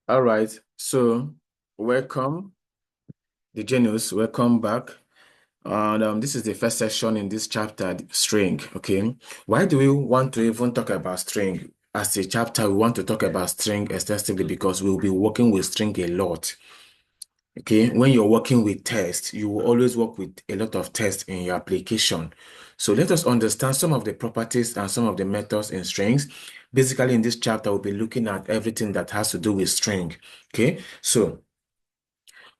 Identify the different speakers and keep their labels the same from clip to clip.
Speaker 1: All right. So, welcome, the Genius. Welcome back. And this is the first section in this chapter, the string. Okay. Why do we want to even talk about string? As a chapter, we want to talk about string extensively because we'll be working with string a lot. Okay. When you're working with text, you will always work with a lot of text in your application. So let us understand some of the properties and some of the methods in strings. Basically, in this chapter, we'll be looking at everything that has to do with string. Okay. So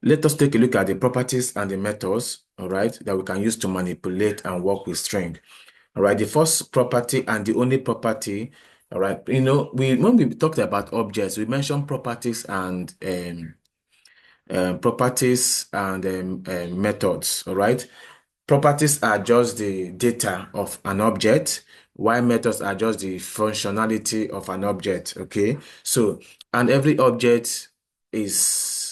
Speaker 1: let us take a look at the properties and the methods, all right, that we can use to manipulate and work with string. All right, the first property and the only property, all right, when we talked about objects, we mentioned properties and methods, all right? Properties are just the data of an object, while methods are just the functionality of an object, okay? So, and every object is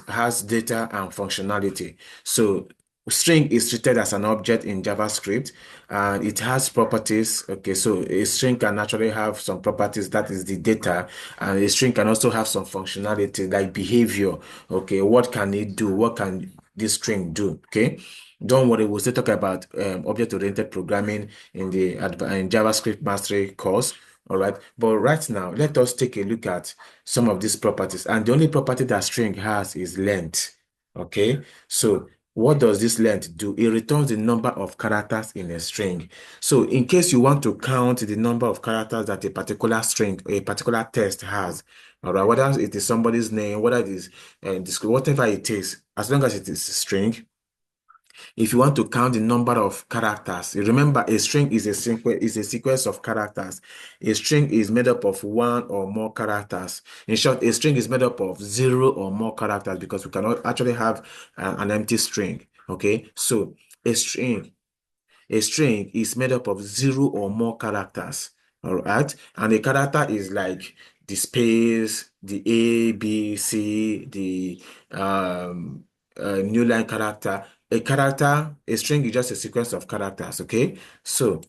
Speaker 1: has data and functionality. So, string is treated as an object in JavaScript and it has properties. Okay, so a string can naturally have some properties, that is the data, and a string can also have some functionality like behavior. Okay, what can it do? What can this string do? Okay, don't worry, we'll still talk about object-oriented programming in the in JavaScript mastery course. All right, but right now, let us take a look at some of these properties. And the only property that string has is length. Okay, so what does this length do? It returns the number of characters in a string. So in case you want to count the number of characters that a particular string, a particular text has, all right, whether it is somebody's name, whether it is whatever it is, as long as it is a string, if you want to count the number of characters, remember a string is a sequence of characters. A string is made up of one or more characters. In short, a string is made up of zero or more characters because we cannot actually have an empty string. Okay, so a string a string is made up of zero or more characters. All right. And a character is like the space, the A, B, C, the new line character. A string is just a sequence of characters. Okay. So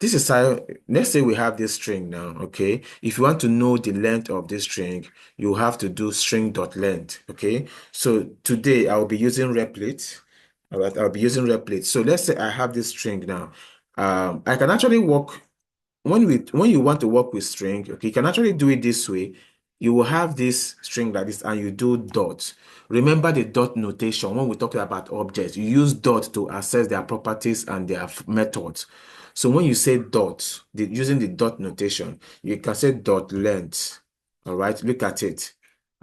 Speaker 1: this is how, let's say we have this string now. Okay. If you want to know the length of this string, you have to do string.length. Okay. So today I'll be using replit. All right, I'll be using replit. So let's say I have this string now. I can actually work when you want to work with string, okay, you can actually do it this way. You will have this string like this and you do dot. Remember the dot notation when we talk about objects. You use dot to access their properties and their methods. So when you say dot, using the dot notation, you can say dot length. All right, look at it.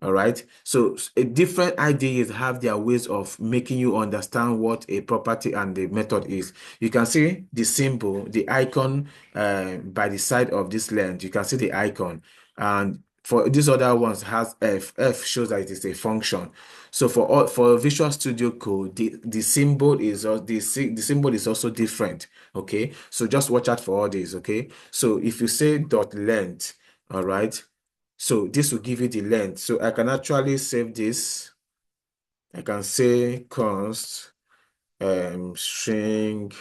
Speaker 1: All right. So different IDEs have their ways of making you understand what a property and the method is. You can see the symbol, the icon by the side of this length. You can see the icon. And for these other ones has F. F shows that it is a function. So for Visual Studio Code, the symbol is the symbol is also different. Okay. So just watch out for all these. Okay. So if you say dot length, all right. So this will give you the length. So I can actually save this. I can say const string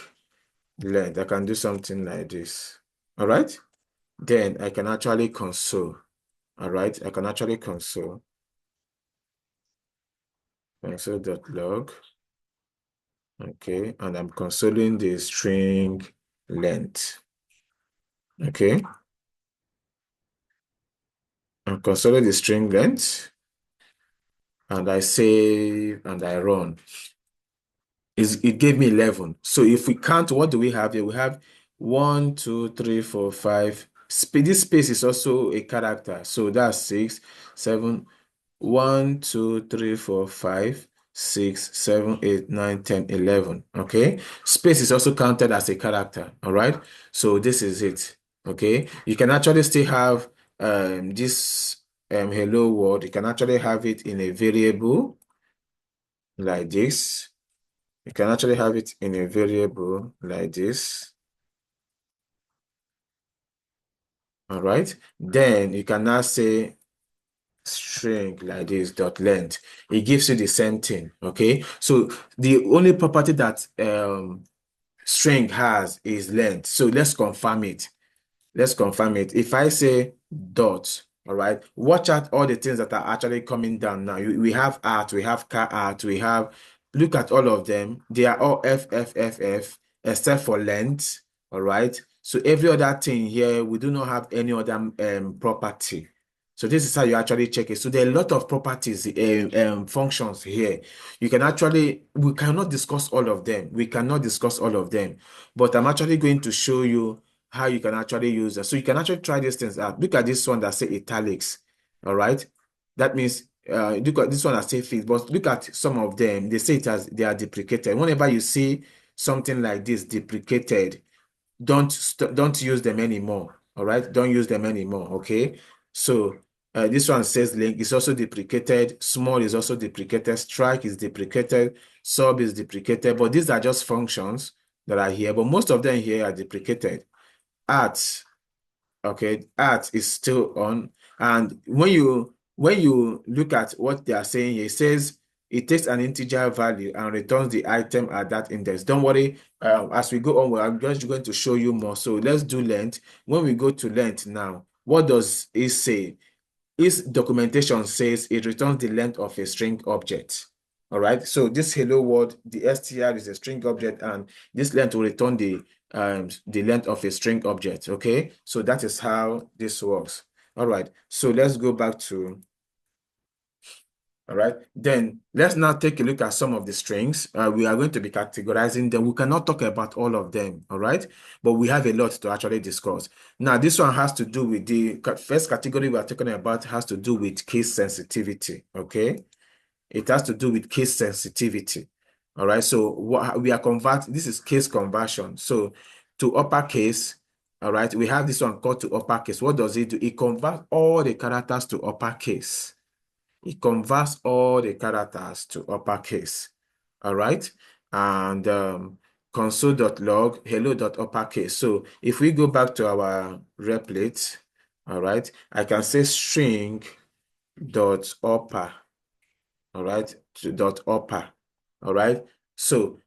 Speaker 1: length. I can do something like this. All right. Then I can actually console. All right. I can actually console.log. Okay. And I'm consoling the string length. Okay. I'm consoling the string length. And I save and I run. It gave me 11. So if we count, what do we have here? We have 1, 2, 3, 4, 5. This space is also a character. So that's 6, 7, 1, 2, 3, 4, 5, 6, 7, 8, 9, 10, 11. Okay. Space is also counted as a character. All right. So this is it. Okay. You can actually still have this hello world. You can actually have it in a variable like this. You can actually have it in a variable like this. All right. Then you can now say string like this dot length. It gives you the same thing. Okay. So the only property that string has is length. So let's confirm it. Let's confirm it. If I say dot, All right. Watch out all the things that are actually coming down now. We have art, we have car art, we have, look at all of them. They are all F, F, F, F, except for length. All right. So every other thing here, we do not have any other property. So this is how you actually check it. So there are a lot of properties, functions here. You can actually, we cannot discuss all of them. We cannot discuss all of them. But I'm actually going to show you how you can actually use that. So you can actually try these things out. Look at this one that say italics. All right. That means look at this one that say fixed, but look at some of them. They say it as they are deprecated. Whenever you see something like this deprecated, don't use them anymore. All right. Don't use them anymore. Okay. So this one says link is also deprecated. Small is also deprecated. Strike is deprecated. Sub is deprecated. But these are just functions that are here. But most of them here are deprecated. Art, okay, art is still on. And when you look at what they are saying here, it says it takes an integer value and returns the item at that index. Don't worry, as we go on, I'm just going to show you more. So let's do length. When we go to length now, what does it say? Its documentation says it returns the length of a string object. All right. So this hello world, the str is a string object, and this length will return the length of a string object. Okay. So that is how this works. All right. So let's go back to. All right. Then let's now take a look at some of the strings. We are going to be categorizing them. We cannot talk about all of them. All right. But we have a lot to actually discuss. Now, this one has to do with the first category we are talking about has to do with case sensitivity. Okay. It has to do with case sensitivity. All right. So what we are converting, this is case conversion. So to uppercase, all right, we have this one called to uppercase. What does it do? It converts all the characters to uppercase. It converts all the characters to uppercase. All right. And console.log hello.uppercase. So if we go back to our replit, all right, I can say string dot upper, all right, to dot upper. All right. So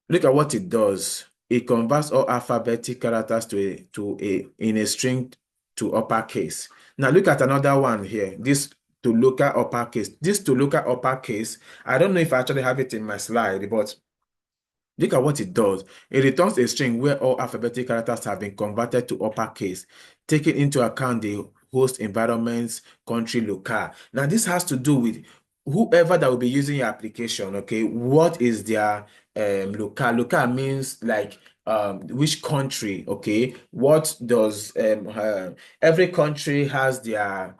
Speaker 1: look at what it does. It converts all alphabetic characters to a in a string to uppercase. Now look at another one here. This to local uppercase. This to local uppercase. I don't know if I actually have it in my slide, but look at what it does. It returns a string where all alphabetic characters have been converted to uppercase, taking into account the host environment's country local. Now, this has to do with whoever that will be using your application, okay? What is their local? Local means like which country, okay? What does every country has their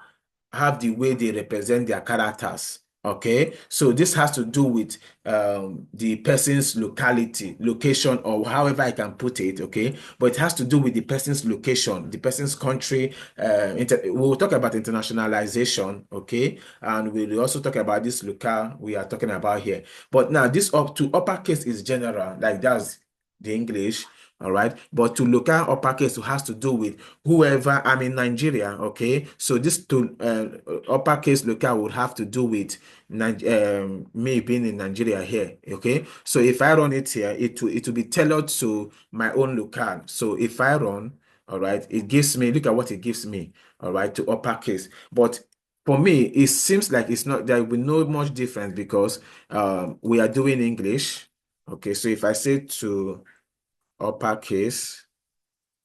Speaker 1: have the way they represent their characters. Okay, so this has to do with the person's locality, location, or however I can put it. Okay, but it has to do with the person's location, the person's country. We'll talk about internationalization. Okay, and we'll also talk about this local we are talking about here. But now this up to uppercase is general, like that's the English. All right, but to local uppercase has to do with whoever. I'm in Nigeria, okay? So this to uppercase local would have to do with me being in Nigeria here, okay? So if I run it here, it will be tailored to my own local. So if I run, all right, it gives me, look at what it gives me, all right, to uppercase. But for me, it seems like it's not, there will be no much difference because we are doing English, okay? So if I say to uppercase,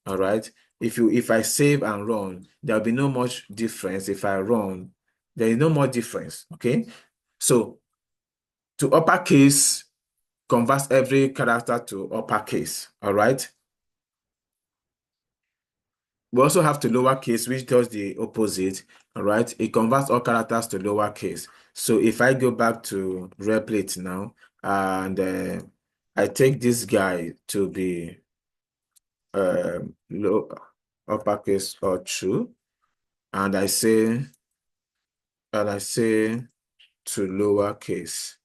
Speaker 1: all right. If I save and run, there'll be no much difference. If I run, there is no more difference. Okay. So to uppercase converts every character to uppercase. All right. We also have to lowercase, which does the opposite. All right. It converts all characters to lowercase. So if I go back to replit now and I take this guy to be low uppercase or true, and I say to lowercase.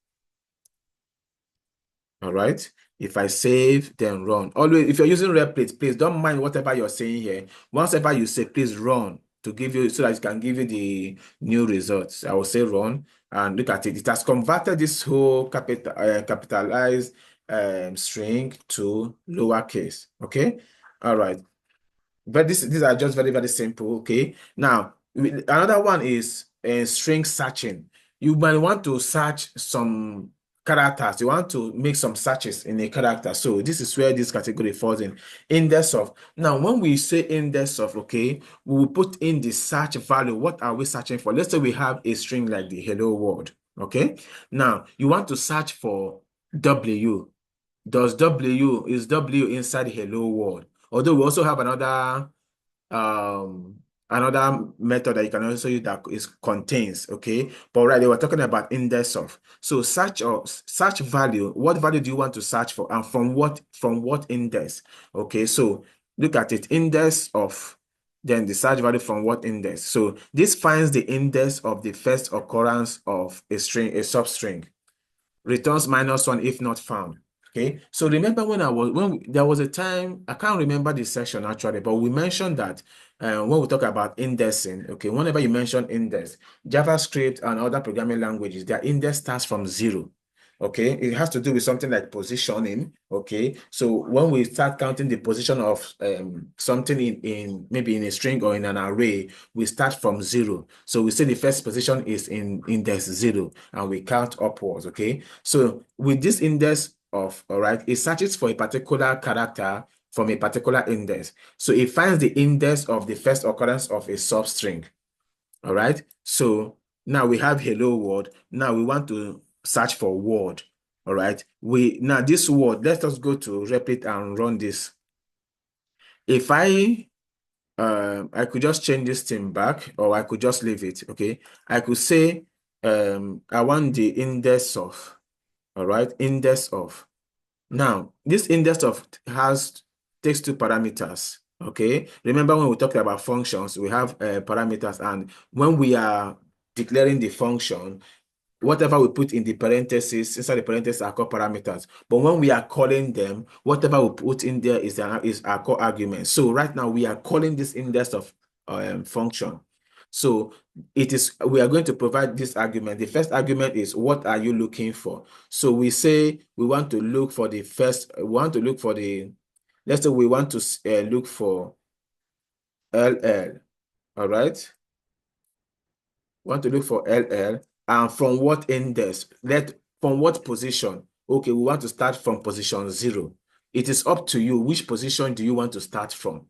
Speaker 1: All right. If I save, then run. Always, if you're using replit, please don't mind whatever you're saying here. Once ever you say, please run to give you so that it can give you the new results. I will say run and look at it. It has converted this whole capitalized string to lowercase. Okay. All right. But these are just very, very simple. Okay. Now, Another one is string searching. You might want to search some characters. You want to make some searches in a character. So this is where this category falls in. Index of. Now, when we say index of, okay, we will put in the search value. What are we searching for? Let's say we have a string like the hello world. Okay. Now, you want to search for W. Is W inside hello world? Although we also have um another method that you can also use that is contains, okay, but right, they were talking about index of. So search value, what value do you want to search for, and from what index? Okay, so look at it, index of, then the search value from what index. So this finds the index of the first occurrence of a substring, returns -1 if not found. Okay, so remember there was a time, I can't remember the section actually, but we mentioned that when we talk about indexing, okay, whenever you mention index, JavaScript and other programming languages, their index starts from 0. Okay, it has to do with something like positioning. Okay, so when we start counting the position of something in maybe in a string or in an array, we start from 0. So we say the first position is in index 0, and we count upwards. Okay, so with this index of, all right, it searches for a particular character from a particular index. So it finds the index of the first occurrence of a substring. All right, so now we have hello world. Now we want to search for word. All right, now this word, let us go to Replit and run this. If I could just change this thing back, or I could just leave it. Okay, I could say I want the index of. All right, index of. Now this index of takes two parameters. Okay, remember when we talked about functions, we have parameters, and when we are declaring the function, whatever we put in the parentheses, inside the parentheses are called parameters. But when we are calling them, whatever we put in there is our core argument. So right now we are calling this index of function. So we are going to provide this argument. The first argument is, what are you looking for? So we say we want to look for the first, let's say we want to look for LL, all right? Want to look for LL, and from what index? From what position? Okay, we want to start from position 0. It is up to you. Which position do you want to start from?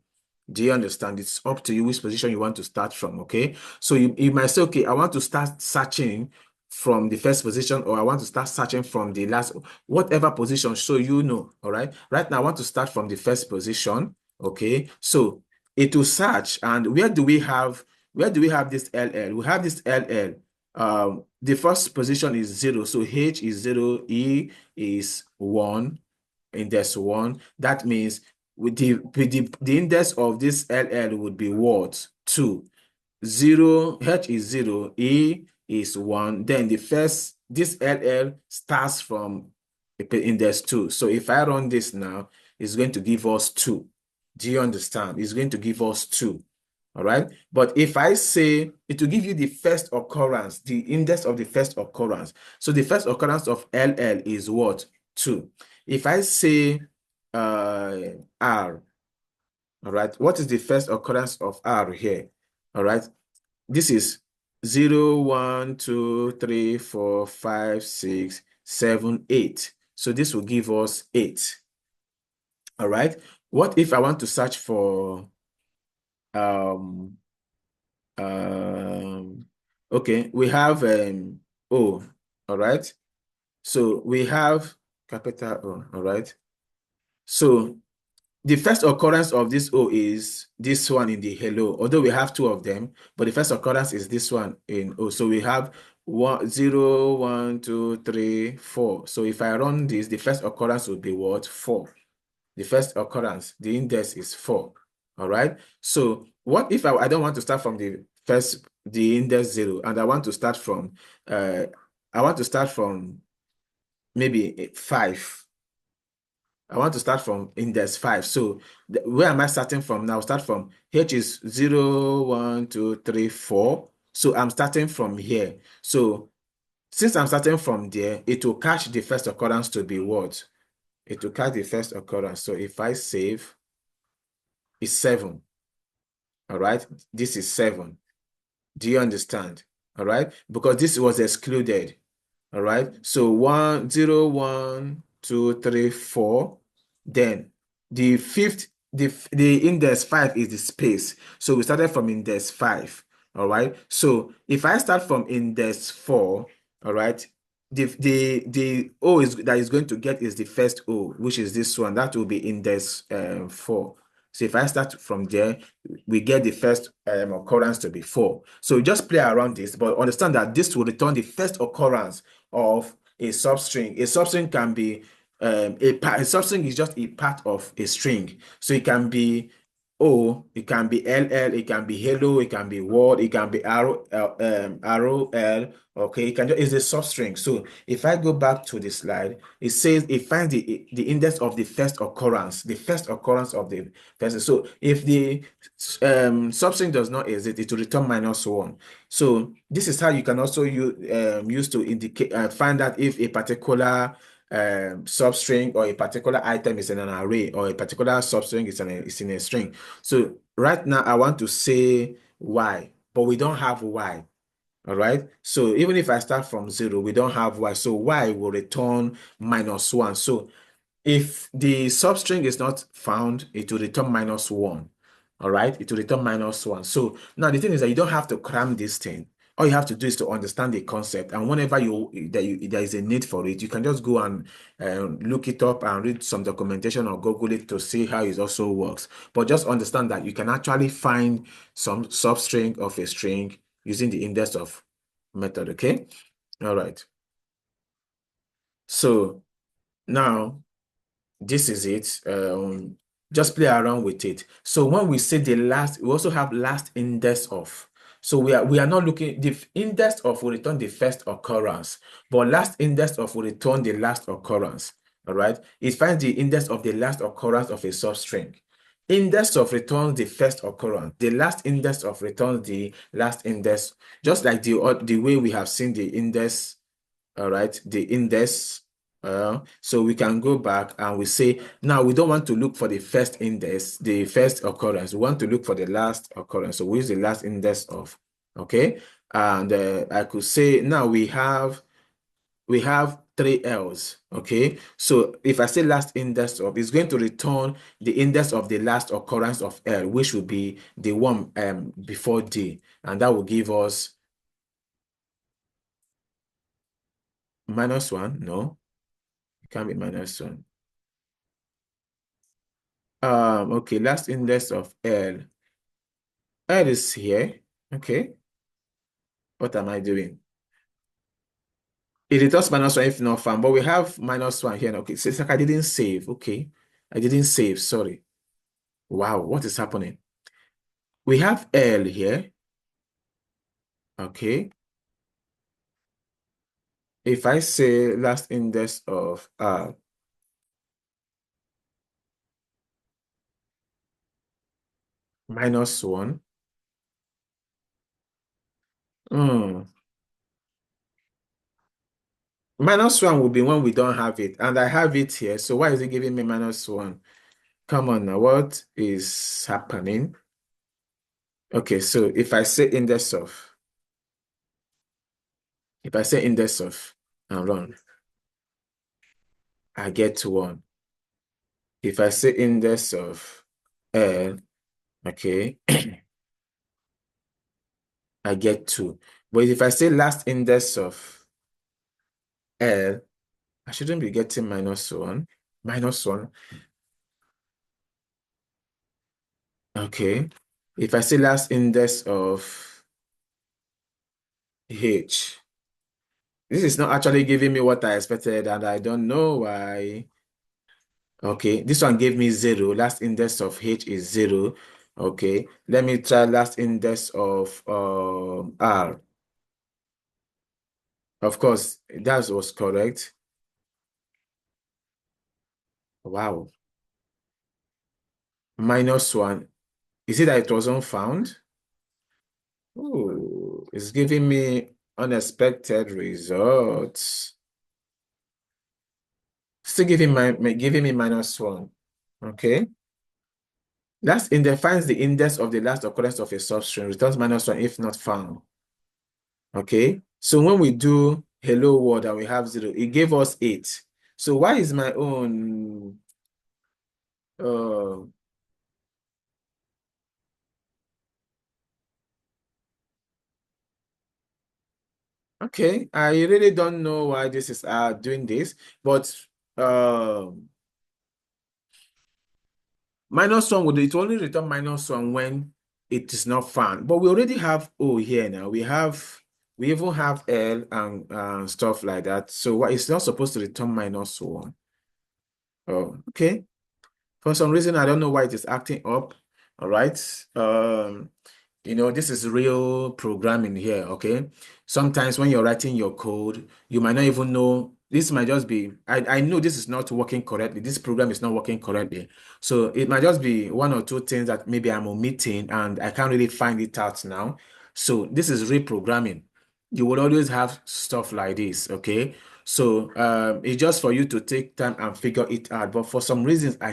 Speaker 1: Do you understand? It's up to you which position you want to start from, okay? So you might say, okay, I want to start searching from the first position, or I want to start searching from the last, whatever position, so you know, all right? Right now, I want to start from the first position, okay? So it will search, and where do we have this LL? We have this LL. The first position is 0, so H is 0, E is 1, index 1. That means the index of this LL would be what? 2. 0, H is 0, E is 1. Then this LL starts from index 2. So if I run this now, it's going to give us 2. Do you understand? It's going to give us 2. All right. But if I say, it will give you the first occurrence, the index of the first occurrence. So the first occurrence of LL is what? 2. If I say R, all right, what is the first occurrence of R here? All right, this is 0, 1, 2, 3, 4, 5, 6, 7, 8. So this will give us 8. All right, what if I want to search for um okay, we have O, all right, so we have capital O, all right, so the first occurrence of this O is this one in the hello, although we have two of them, but the first occurrence is this one in O. So we have 1, 0, 1, 2, 3, 4. So if I run this, the first occurrence would be what? 4. The first occurrence, the index is 4. All right. So what if I don't want to start from the index 0, and I want to start from maybe 5. I want to start from index 5. So where am I starting from now? Start from H is 0, 1, 2, 3, 4. So I'm starting from here. So since I'm starting from there, it will catch the first occurrence to be what? It will catch the first occurrence. So if I save, it's 7. All right, this is 7. Do you understand? All right, because this was excluded. All right. So 1, 0, 1, 2, 3, 4. Then the fifth, the index 5 is the space. So we started from index 5. All right. So if I start from index 4, all right, the O is that is going to get is the first O, which is this one. That will be index 4. So if I start from there, we get the first occurrence to be 4. So just play around this, but understand that this will return the first occurrence of a substring. A substring can be a substring is just a part of a string. So it can be O, it can be LL, it can be hello, it can be word, it can be arrow L. Okay, it can just, it's a substring. So if I go back to the slide, it says it finds the index of the first occurrence of the first. So if the substring does not exist, it will return -1. So this is how you can also use to indicate find out if a particular substring or a particular item is in an array or a particular substring is in a string. So right now I want to say y, but we don't have y. All right. So even if I start from 0, we don't have y. So y will return -1. So if the substring is not found, it will return -1. All right, it will return -1. So now the thing is that you don't have to cram this thing. All you have to do is to understand the concept. And whenever there is a need for it, you can just go and look it up and read some documentation or Google it to see how it also works. But just understand that you can actually find some substring of a string using the index of method. Okay. All right. So now, this is it. Just play around with it. So when we say the last, we also have last index of. So we are not looking, the index of will return the first occurrence, but last index of will return the last occurrence. All right. It finds the index of the last occurrence of a substring. Index of returns the first occurrence. The last index of returns the last index, just like the way we have seen the index. All right, the index. So we can go back and we say, now we don't want to look for the first index, the first occurrence. We want to look for the last occurrence. So we use the last index of, okay? And I could say, now we have 3L's, okay? So if I say last index of, it's going to return the index of the last occurrence of L, which will be the one before D. And that will give us -1. No, it can't be -1. Okay, last index of L. L is here. Okay, what am I doing? It returns -1 if not found, but we have -1 here. Okay, so it's like I didn't save. Okay, I didn't save. Sorry. Wow, what is happening? We have L here. Okay, if I say last index of -1. Hmm. -1 will be when we don't have it, and I have it here. So why is it giving me -1? Come on now, what is happening? Okay, so if I say index of and run, I get 1. If I say index of L, okay, I get 2. But if I say last index of L, I shouldn't be getting -1. -1. Okay. If I say last index of H, this is not actually giving me what I expected, and I don't know why. Okay, this one gave me 0. Last index of H is 0. Okay, let me try last index of R. Of course, that was correct. Wow. -1. Is it that it wasn't found? Oh, it's giving me unexpected results. Still giving me -1. Okay. Last index finds the index of the last occurrence of a substring, returns -1 if not found. Okay. So when we do hello world and we have 0, it gave us 8. So why is my own okay, I really don't know why this is doing this, but -1 would it only return -1 when it is not found. But we already have O here now. We even have L and stuff like that. So why it's not supposed to return -1? Oh, okay. For some reason, I don't know why it is acting up. All right. This is real programming here, okay? Sometimes when you're writing your code, you might not even know. This might just be, I know this is not working correctly. This program is not working correctly. So it might just be one or two things that maybe I'm omitting and I can't really find it out now. So this is reprogramming. You will always have stuff like this, okay? So it's just for you to take time and figure it out. But for some reasons, I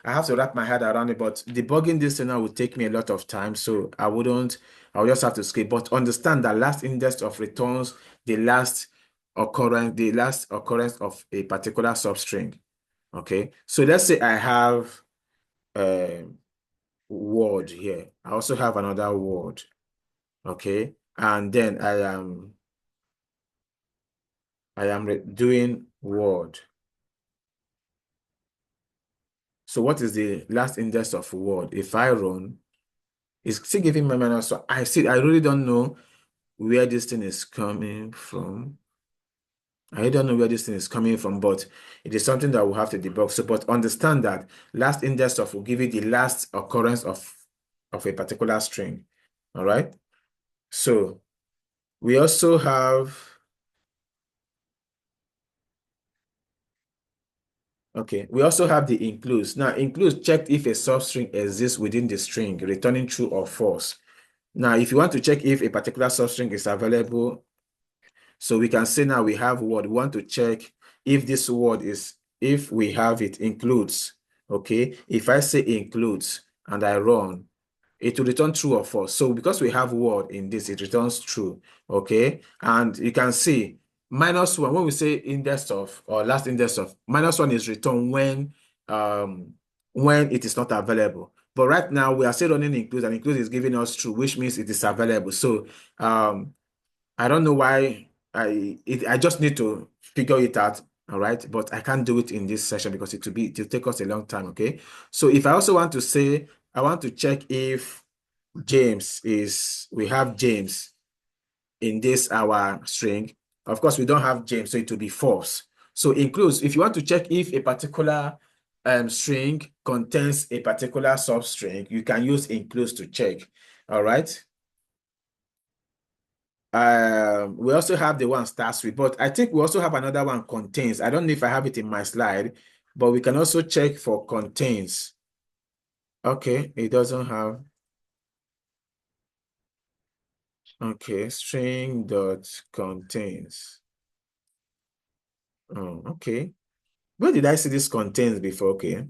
Speaker 1: have to wrap my head around it. But debugging this now will take me a lot of time. So I'll just have to skip. But understand that last index of returns the last occurrence of a particular substring. Okay. So let's say I have a word here. I also have another word. Okay. And then I am doing word. So what is the last index of word? If I run, it's still giving me minus. So I really don't know where this thing is coming from. I don't know where this thing is coming from, but it is something that we'll have to debug. So, but understand that last index of will give you the last occurrence of a particular string. All right. So we also have, okay, we also have the includes. Now, includes checked if a substring exists within the string, returning true or false. Now, if you want to check if a particular substring is available, so we can say now we have word. We want to check if this word if we have it includes. Okay. If I say includes and I run, it will return true or false. So because we have word in this, it returns true. Okay. And you can see -1, when we say index of or last index of, -1 is returned when it is not available. But right now we are still running includes and includes is giving us true, which means it is available. So I don't know why I just need to figure it out, all right? But I can't do it in this session because it'll take us a long time, okay? So if I also want to say, I want to check if we have James in this our string. Of course, we don't have James, so it will be false. So includes, if you want to check if a particular string contains a particular substring, you can use includes to check, all right? We also have the one starts with, but I think we also have another one contains. I don't know if I have it in my slide, but we can also check for contains. Okay, it doesn't have. Okay, string dot contains. Oh, okay. Where did I see this contains before? Okay.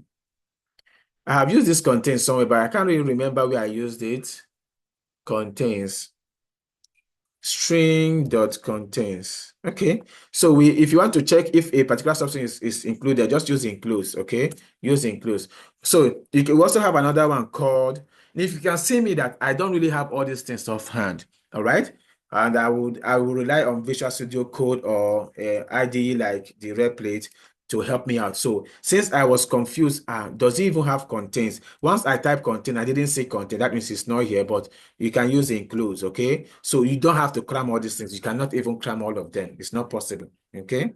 Speaker 1: I have used this contains somewhere, but I can't really remember where I used it. Contains. String dot contains. Okay. So if you want to check if a particular substring is included, just use includes. Okay. Use includes. So you can also have another one called, if you can see me that I don't really have all these things offhand. All right. And I will rely on Visual Studio Code or IDE like the Replit to help me out. So since I was confused, does it even have contains? Once I type contain, I didn't see contain. That means it's not here, but you can use includes, okay? So you don't have to cram all these things. You cannot even cram all of them. It's not possible, okay?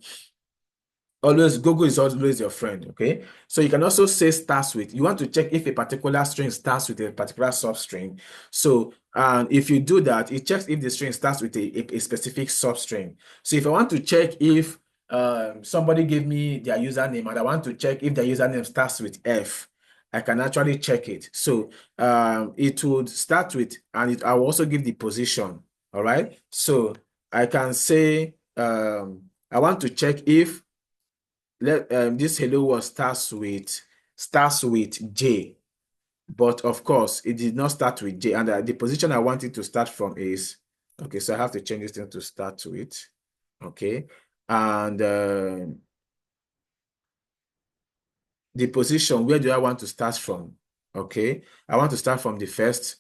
Speaker 1: Always, Google is always your friend, okay? So you can also say starts with. You want to check if a particular string starts with a particular substring. So if you do that, it checks if the string starts with a specific substring. So if I want to check if somebody gave me their username and I want to check if their username starts with F, I can actually check it. So it would start with, and I will also give the position, all right? So I can say I want to check if this hello world starts with J. But of course, it did not start with J. And the position I want it to start from is, okay, so I have to change this thing to start with. Okay. And the position, where do I want to start from? Okay. I want to start from the first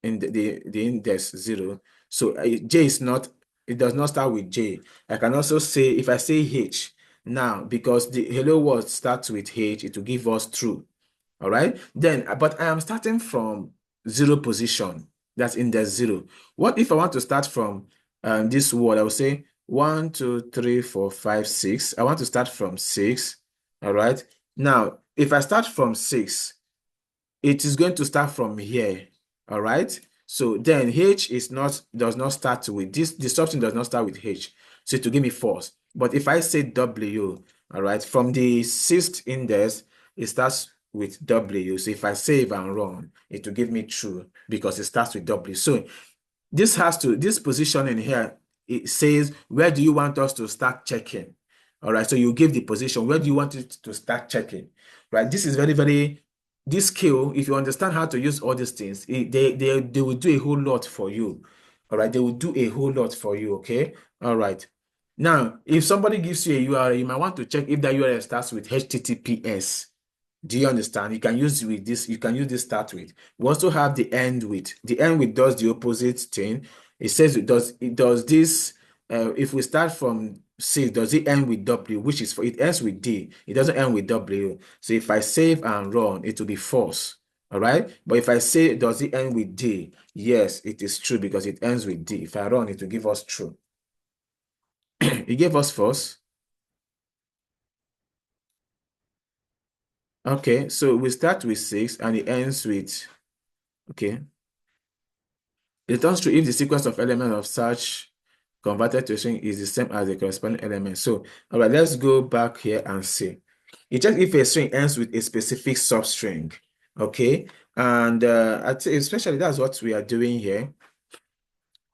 Speaker 1: in the index 0. So J is not, it does not start with J. I can also say, if I say H, now, because the hello world starts with H, it will give us true. All right. Then, but I am starting from 0 position. That's index 0. What if I want to start from this word? I will say 1, 2, 3, 4, 5, 6. I want to start from 6. All right. Now, if I start from 6, it is going to start from here. All right. So then H does not start with this. The substring does not start with H. So to give me false. But if I say W, all right, from the sixth index, it starts with W. So if I save and run, it will give me true because it starts with W. So this position in here, it says, where do you want us to start checking? All right, so you give the position, where do you want it to start checking? Right, this is very, very, this skill, if you understand how to use all these things, they will do a whole lot for you. All right, they will do a whole lot for you, okay? All right. Now, if somebody gives you a URL, you might want to check if that URL starts with HTTPS. Do you understand? You can use with this, you can use this start with. We also have the end with. The end with does the opposite thing. It says it does this. If we start from C, does it end with W, which is for it ends with D. It doesn't end with W. So if I save and run, it will be false. All right. But if I say does it end with D, yes, it is true because it ends with D. If I run, it will give us true. It gave us false. Okay, so we start with 6 and it ends with, okay. It returns true if the sequence of elements of such converted to a string is the same as the corresponding element. So, all right, let's go back here and see. It checks if a string ends with a specific substring, okay? And I'd say especially that's what we are doing here.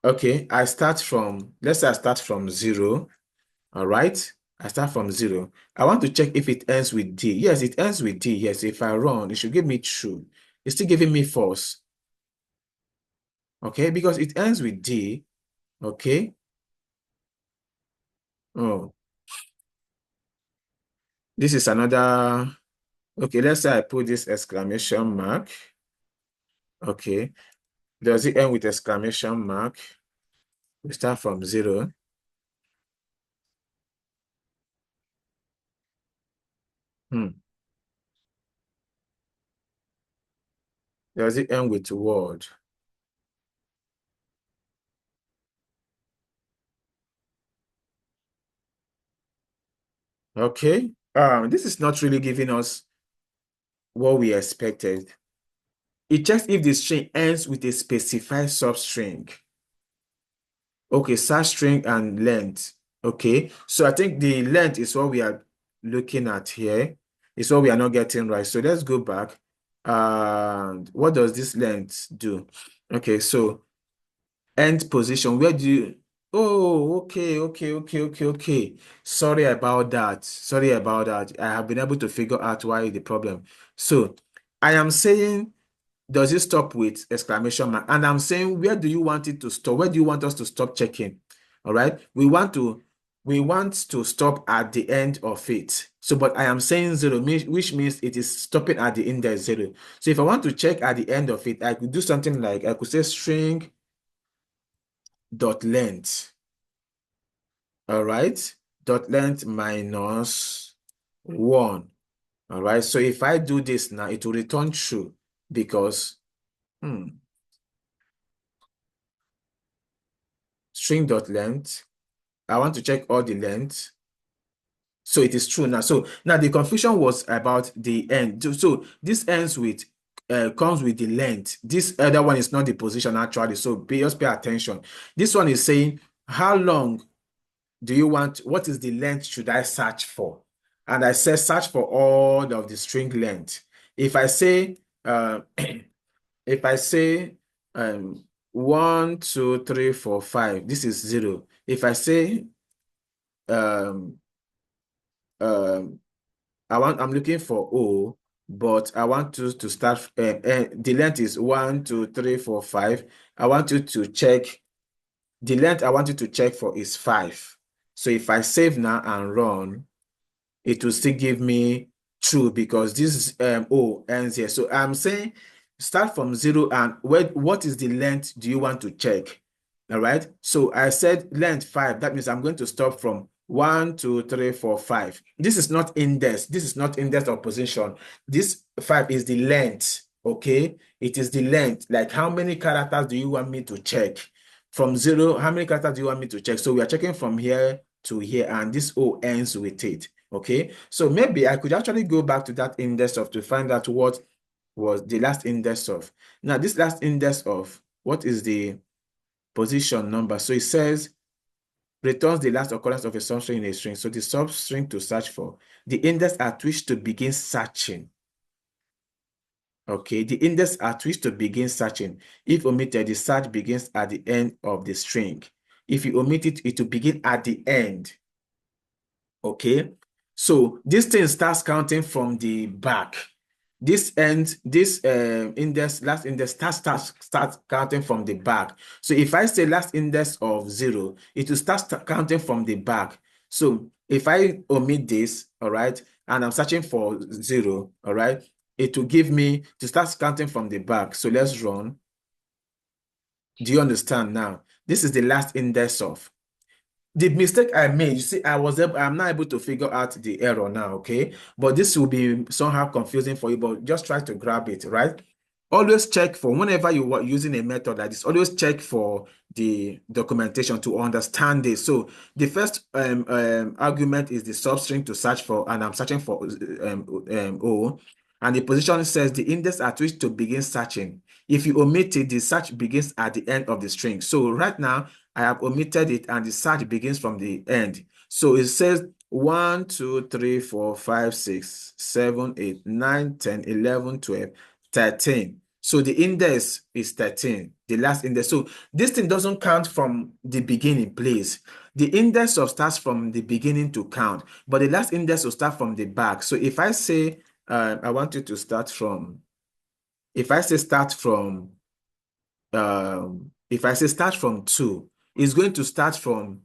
Speaker 1: Okay, let's say I start from 0, all right? I start from 0. I want to check if it ends with D. Yes, it ends with D. Yes, if I run, it should give me true. It's still giving me false, okay? Because it ends with D, okay? Oh, this is another. Okay, let's say I put this exclamation mark. Okay. Does it end with exclamation mark? We start from 0. Hmm. Does it end with word? Okay. This is not really giving us what we expected. It checks if the string ends with a specified substring. Okay, search string and length. Okay, so I think the length is what we are looking at here. It's what we are not getting right. So let's go back. And what does this length do? Okay, so end position. Where do you? Oh, okay. Sorry about that. Sorry about that. I have been able to figure out why the problem. So I am saying, does it stop with exclamation mark? And I'm saying, where do you want it to stop? Where do you want us to stop checking? All right. We want to stop at the end of it. So, but I am saying 0, which means it is stopping at the index 0. So if I want to check at the end of it, I could do something like, I could say string dot length. All right. Dot length minus 1. All right. So if I do this now, it will return true because string dot length. I want to check all the length. So it is true now. So now the confusion was about the end. So this ends with, comes with the length. This other one is not the position actually. So just pay attention. This one is saying, how long do you want, what is the length should I search for? And I said search for all of the string length. If I say, if I say 1, 2, 3, 4, 5, this is 0. If I say um, I'm looking for O, but I want you to start, the length is 1, 2, 3, 4, 5. I want you to check, the length I want you to check for is 5. So if I save now and run, it will still give me true because this O ends here. So I'm saying start from 0 and what is the length do you want to check? All right. So I said length 5. That means I'm going to stop from 1, 2, 3, 4, 5. This is not index. This is not index or position. This 5 is the length. Okay. It is the length. Like how many characters do you want me to check? From 0, how many characters do you want me to check? So we are checking from here to here, and this O ends with it. Okay, so maybe I could actually go back to that index of to find out what was the last index of. Now, this last index of, what is the position number? So it says returns the last occurrence of a substring in a string. So the substring to search for, the index at which to begin searching. Okay, the index at which to begin searching. If omitted, the search begins at the end of the string. If you omit it, it will begin at the end. Okay, so this thing starts counting from the back. This index, last index starts counting from the back. So if I say last index of 0, it will start counting from the back. So if I omit this, all right, and I'm searching for 0, all right, it will give me to start counting from the back. So let's run. Do you understand now? This is the last index of. The mistake I made, you see, I'm not able to figure out the error now, okay? But this will be somehow confusing for you, but just try to grab it, right? Always check for, whenever you are using a method like this, always check for the documentation to understand this. So the first argument is the substring to search for, and I'm searching for O. And the position says the index at which to begin searching. If you omit it, the search begins at the end of the string. So right now, I have omitted it and the search begins from the end. So it says 1, 2, 3, 4, 5, 6, 7, 8, 9, 10, 11, 12, 13. So the index is 13, the last index. So this thing doesn't count from the beginning, please. The index of starts from the beginning to count, but the last index will start from the back. So if I say, I want you to start from, if I say start from, if I say start from 2, it's going to start from,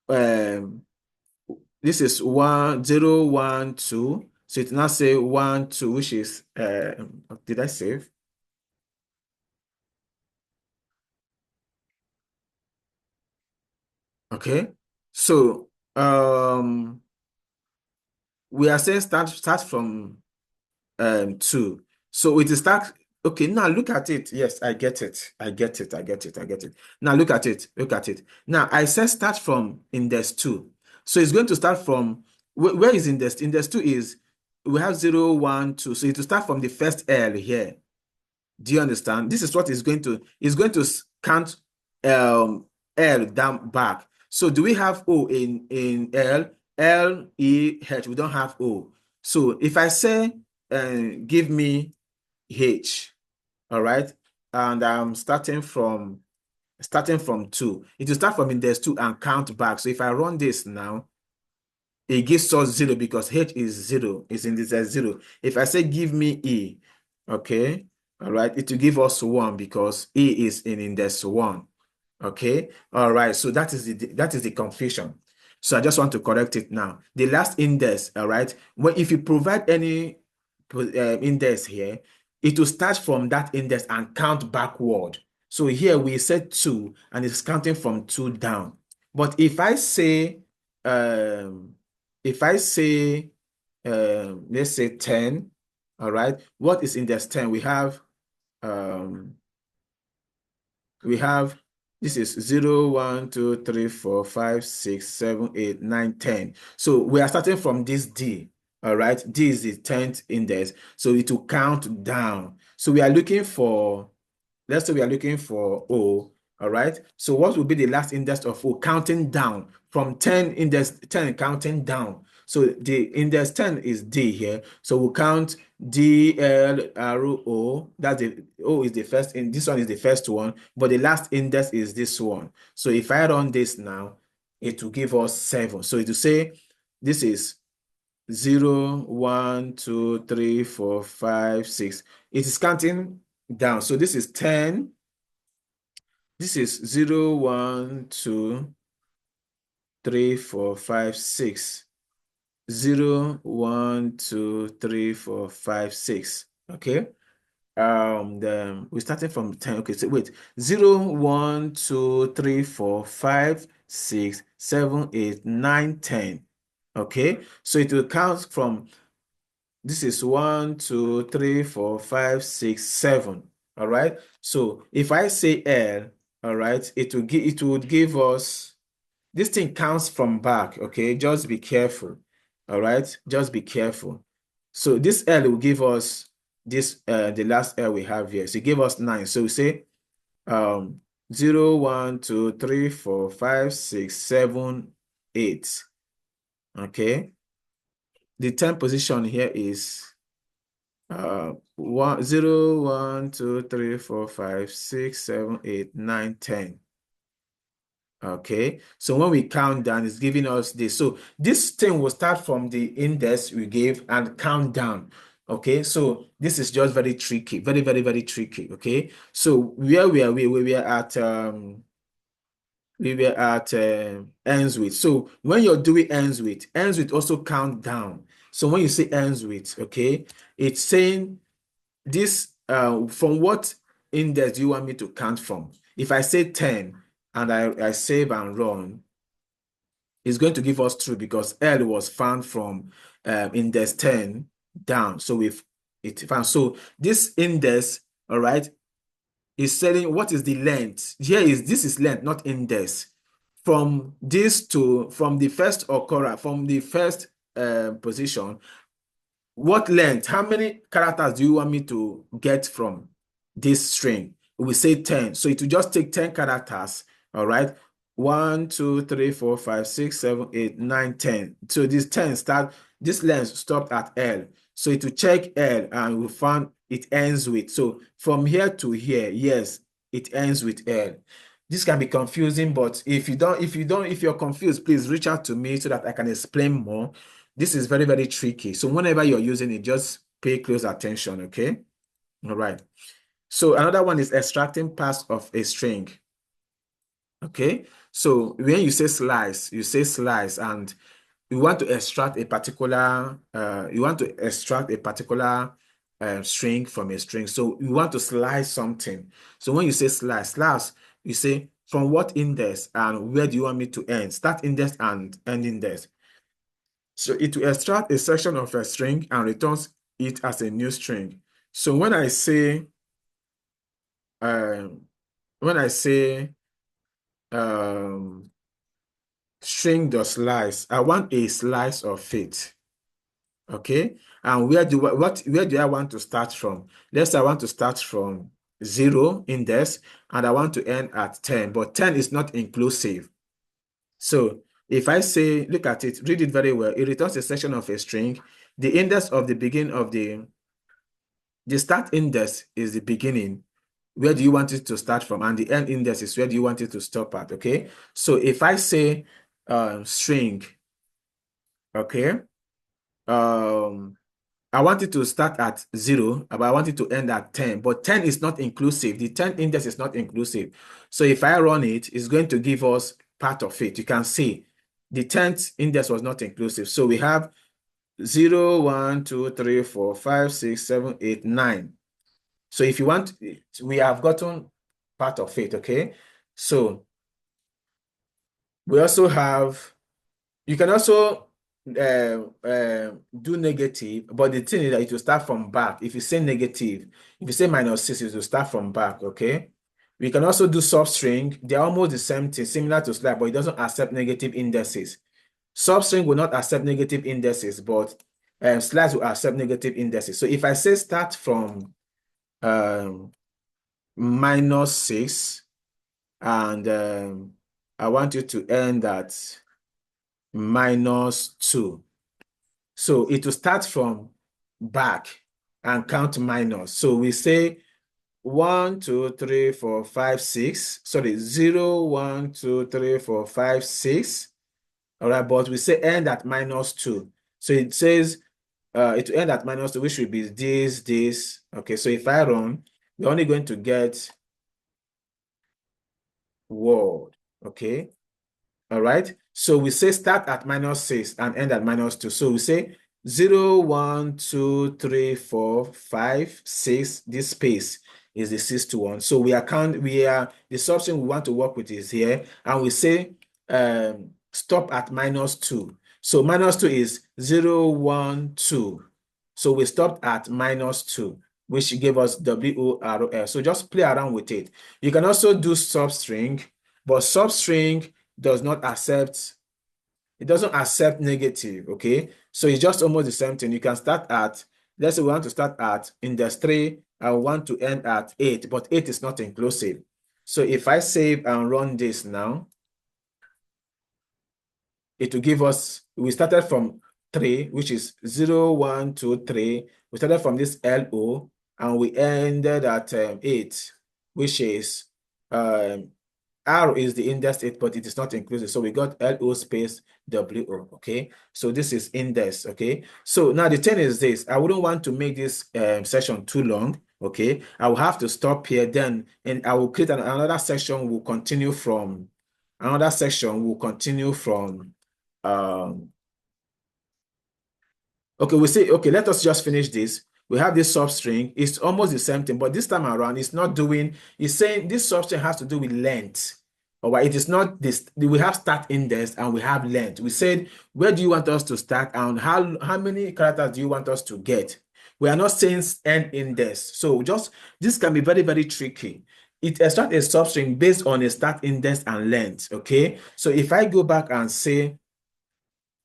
Speaker 1: um, this is 1, 0, 1, 2. So it now say 1, 2, which is, did I save? Okay. So, we are saying start from 2. So it is start. Okay, now look at it. Yes, I get it. I get it. I get it. I get it. Now look at it. Look at it. Now I said start from index 2. So it's going to start from where is index? Index 2 is, we have 0, 1, 2. So it will start from the first L here. Do you understand? This is what is going to count L down back. So do we have O in L? L, E, H. We don't have O. So if I say give me H, all right, and I'm starting from 2, it will start from index 2 and count back. So if I run this now, it gives us 0 because H is 0, is in this as 0. If I say give me E, okay, all right, it will give us 1 because E is in index 1. Okay, all right, so that is the confusion. So I just want to correct it now. The last index, all right, when if you provide any index here, it will start from that index and count backward. So here we said 2 and it's counting from 2 down. But if I say um, let's say 10, all right, what is index 10? Um, we have, this is 0, 1, 2, 3, 4, 5, 6, 7, 8, 9, 10. So we are starting from this D. All right, D is the 10th index. So it will count down. So we are looking for, let's say we are looking for O. All right. So what will be the last index of O? Counting down from 10, index 10 counting down. So the index 10 is D here. So we'll count D, L, R, O. That's the O is the first, and this one is the first one, but the last index is this one. So if I run this now, it will give us 7. So it will say this is 0, 1, 2, 3, 4, 5, 6. It is counting down. So this is 10. This is 0, 1, 2, 3, 4, 5, 6. 0, 1, 2, 3, 4, 5, 6. Okay. We're starting from 10. Okay, so wait. 0, 1, 2, 3, 4, 5, 6, 7, 8, 9, 10. Okay, so it will count from this is 1, 2, 3, 4, 5, 6, 7. All right. So if I say L, all right, it would give us this thing counts from back. Okay, just be careful. All right, just be careful. So this L will give us this the last L we have here. So it give us 9. So we say 0, 1, 2, 3, 4, 5, 6, 7, 8. Okay. The 10th position here is 1, 0, 1, 2, 3, 4, 5, 6, 7, 8, 9, 10. Okay, so when we count down, it's giving us this. So this thing will start from the index we gave and count down. Okay, so this is just very tricky, very, very, very tricky. Okay, so where we are, we were at ends with. So when you're doing ends with also count down. So when you say ends with, okay, it's saying this from what index do you want me to count from? If I say 10 and I save and run, it's going to give us true because L was found from index 10 down. So we've it found. So this index, all right, is saying what is the length. Here is this is length, not index. From this to from the first occurrence, from the first position, what length? How many characters do you want me to get from this string? We say 10. So it will just take 10 characters. All right. 1, 2, 3, 4, 5, 6, 7, 8, 9, 10. So this 10 start, this length stopped at L. So it will check L and we found it ends with. So from here to here, yes, it ends with L. This can be confusing, but if you're confused, please reach out to me so that I can explain more. This is very, very tricky. So whenever you're using it, just pay close attention, okay? All right. So another one is extracting parts of a string. Okay. So when you say slice, and you want to extract a particular string from a string. So you want to slice something. So when you say slice, you say from what index and where do you want me to end? Start index and end index. So it will extract a section of a string and returns it as a new string. So um, when I say string dot slice, I want a slice of it. Okay, and where do I want to start from? Let's say I want to start from 0 index and I want to end at 10, but 10 is not inclusive. So if I say, look at it, read it very well, it returns a section of a string. The index of the beginning of the start index is the beginning. Where do you want it to start from? And the end index is where do you want it to stop at? Okay. So if I say string, okay, I want it to start at 0, but I want it to end at 10. But 10 is not inclusive. The 10 index is not inclusive. So if I run it, it's going to give us part of it. You can see the 10th index was not inclusive. So we have 0, 1, 2, 3, 4, 5, 6, 7, 8, 9. So if you want, we have gotten part of it, okay? So we also have, you can also do negative, but the thing is that it will start from back. If you say negative, if you say -6, it will start from back, okay? We can also do substring. They're almost the same thing, similar to slide, but it doesn't accept negative indices. Substring will not accept negative indices, but slides will accept negative indices. So if I say start from -6 and I want you to end at -2. So it will start from back and count minus. So we say 1, 2, 3, 4, 5, 6. Sorry, 0, 1, 2, 3, 4, 5, 6. All right, but we say end at -2. So it says it will end at -2, which will be this. Okay, so if I run, we're only going to get word. Okay. All right. So we say start at -6 and end at -2. So we say 0, 1, 2, 3, 4, 5, 6. This space is the 6 to 1. So we are the substring we want to work with is here, and we say stop at -2. So -2 is 0, 1, 2. So we stopped at -2, which gave us WORL. So just play around with it. You can also do substring, but substring does not accept, it doesn't accept negative, okay? So it's just almost the same thing. You can start at, let's say we want to start at index 3, I want to end at 8, but 8 is not inclusive. So if I save and run this now, it will give us, we started from 3, which is 0, 1, 2, 3. We started from this LO, and we ended at 8, which is R is the index 8, but it is not inclusive. So we got LO space WO, okay? So this is index, okay? So now the thing is this, I wouldn't want to make this session too long, okay? I will have to stop here then, and I will create another section. We'll continue from, um, okay, we say, okay, let us just finish this. We have this substring. It's almost the same thing, but this time around, it's saying this substring has to do with length. All right, it is not this. We have start index and we have length. We said, where do you want us to start and how many characters do you want us to get? We are not saying end index. So just, this can be very, very tricky. It extracts a substring based on a start index and length, okay? So if I go back and say,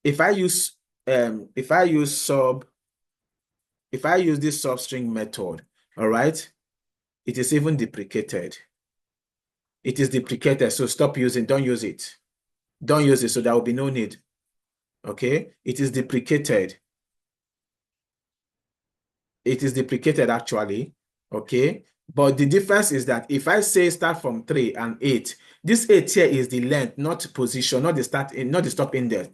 Speaker 1: if I use if I use this substring method, all right, it is even deprecated. It is deprecated, so stop using, don't use it. Don't use it, so there will be no need. Okay, it is deprecated. It is deprecated actually, okay? But the difference is that if I say start from 3 and 8, this 8 here is the length, not position, not the stop index.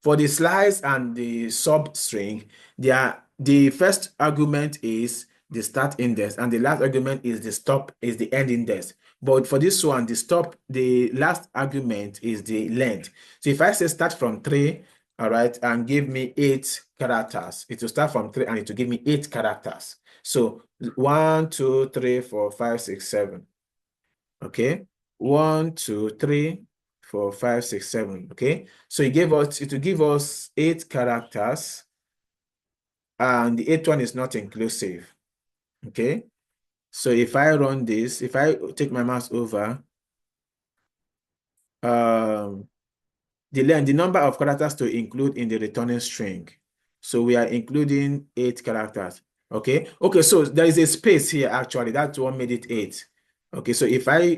Speaker 1: For the slice and the substring, the first argument is the start index, and the last argument is the end index. But for this one, the last argument is the length. So if I say start from 3, all right, and give me 8 characters, it will start from 3 and it will give me 8 characters. So 1, 2, 3, 4, 5, 6, 7. Okay, 1, 2, 3, 4, 5, 6, 7. Okay, so it will give us 8 characters, and the 8th one is not inclusive. Okay, so if I run this, if I take my mouse over, the number of characters to include in the returning string. So we are including 8 characters. Okay. Okay. So there is a space here actually. That's what made it 8. Okay. So if I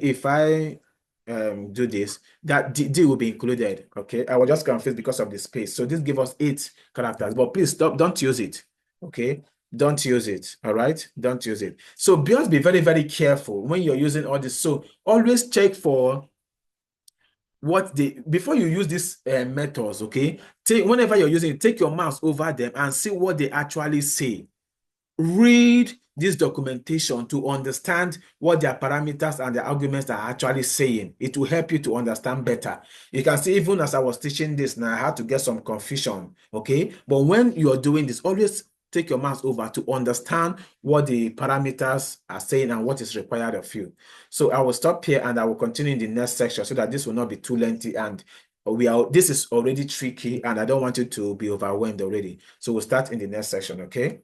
Speaker 1: do this, that D will be included. Okay. I was just confused because of the space. So this gives us 8 characters. But please stop. Don't use it. Okay. Don't use it. All right. Don't use it. So just be very, very careful when you're using all this. So always check for before you use these methods, okay, whenever you're using it, take your mouse over them and see what they actually say. Read this documentation to understand what their parameters and their arguments are actually saying. It will help you to understand better. You can see, even as I was teaching this now, I had to get some confusion, okay? But when you're doing this, always take your mouse over to understand what the parameters are saying and what is required of you. So I will stop here and I will continue in the next section so that this will not be too lengthy, and this is already tricky and I don't want you to be overwhelmed already. So we'll start in the next section, okay?